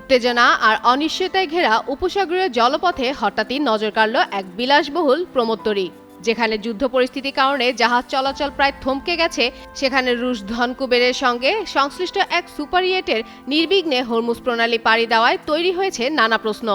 উত্তেজনা আর অনিশ্চয়তায় ঘেরা উপসাগরীয় জলপথে হঠাৎই নজর কাড়ল এক বিলাসবহুল প্রমোত্তরী। যেখানে যুদ্ধ পরিস্থিতির কারণে জাহাজ চলাচল প্রায় থমকে গেছে, সেখানে রুশ ধনকুবেরের সঙ্গে সংশ্লিষ্ট এক সুপারইয়েটের নির্বিঘ্নে হরমুজ প্রণালী পাড়ি দেওয়ায় তৈরি হয়েছে নানা প্রশ্ন।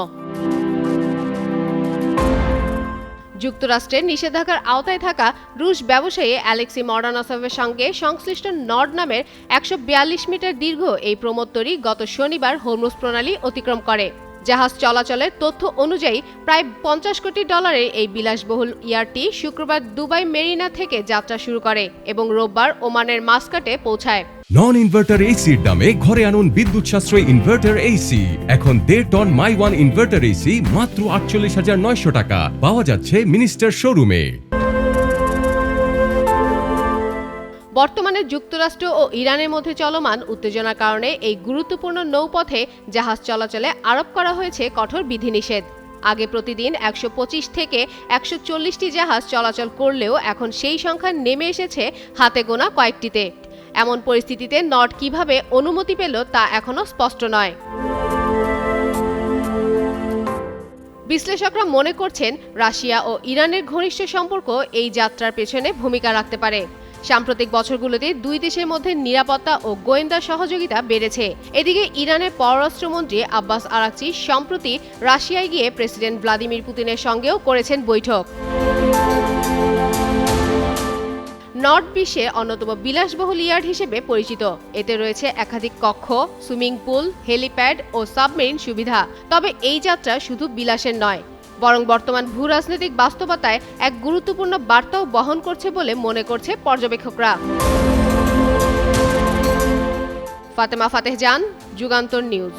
যুক্তরাষ্ট্রের নিষেধাজ্ঞার আওতায় থাকা রুশ ব্যবসায়ী অ্যালেক্সি মর্ডানসভের সঙ্গে সংশ্লিষ্ট নর্ড নামের ১৪২ মিটার দীর্ঘ এই প্রমোত্তরী গত শনিবার হরমুজ প্রণালী অতিক্রম করে। জাহাজ চলাচলের তথ্য অনুযায়ী প্রায় $৫০ কোটি এই বিলাসবহুল ইয়ারটি শুক্রবার দুবাই মেরিনা থেকে যাত্রা শুরু করে এবং রোববার ওমানের মাস্কাটে পৌঁছায়। নন ইনভার্টার এসির দামে ঘরে আনুন বিদ্যুৎ সাশ্রয়ী ইনভার্টার এসি। এখন ১.৫ ton my one inverter AC মাত্র ৪৮,৯০০ টাকা পাওয়া যাচ্ছে মিনিস্টার শোরুমে। বর্তমানে যুক্তরাষ্ট্র ও ইরানের মধ্যে চলমান উত্তেজনার কারণে এই গুরুত্বপূর্ণ নৌপথে জাহাজ চলাচলে আরোপ করা হয়েছে কঠোর বিধিনিষেধ। আগে প্রতিদিন ১২৫ থেকে ১৪০টি জাহাজ চলাচল করলেও এখন সেই সংখ্যা নেমে এসেছে হাতে গোনা কয়েকটিতে। এমন পরিস্থিতিতে নর্ড কিভাবে অনুমতি পেল তা এখনো স্পষ্ট নয়। বিশ্লেষকরা মনে করছেন, রাশিয়া ও ইরানের ঘনিষ্ঠ সম্পর্ক এই যাত্রার পেছনে ভূমিকা রাখতে পারে। সাম্প্রতিক বছরগুলোতে দুই দেশের মধ্যে নিরাপত্তা ও গোয়েন্দা সহযোগিতা বেড়েছে। এদিকে ইরানের পররাষ্ট্রমন্ত্রী আব্বাস আরাকচি সম্প্রতি রাশিয়ায় গিয়ে প্রেসিডেন্ট ভ্লাদিমির পুতিনের সঙ্গেও করেছেন বৈঠক। নর্ড বিশ্বের অন্যতম বিলাসবহুল ইয়ার্ড হিসেবে পরিচিত। এতে রয়েছে একাধিক কক্ষ, সুইমিং পুল, হেলিপ্যাড ও সাবমেরিন সুবিধা। তবে এই যাত্রা শুধু বিলাসের নয়, বরং বর্তমান ভূরাজনৈতিক বাস্তবতায় এক গুরুত্বপূর্ণ বার্তাও বহন করছে বলে মনে করছে পর্যবেক্ষকরা। ফাতেমা ফাতেহ জান, যুগান্তর নিউজ।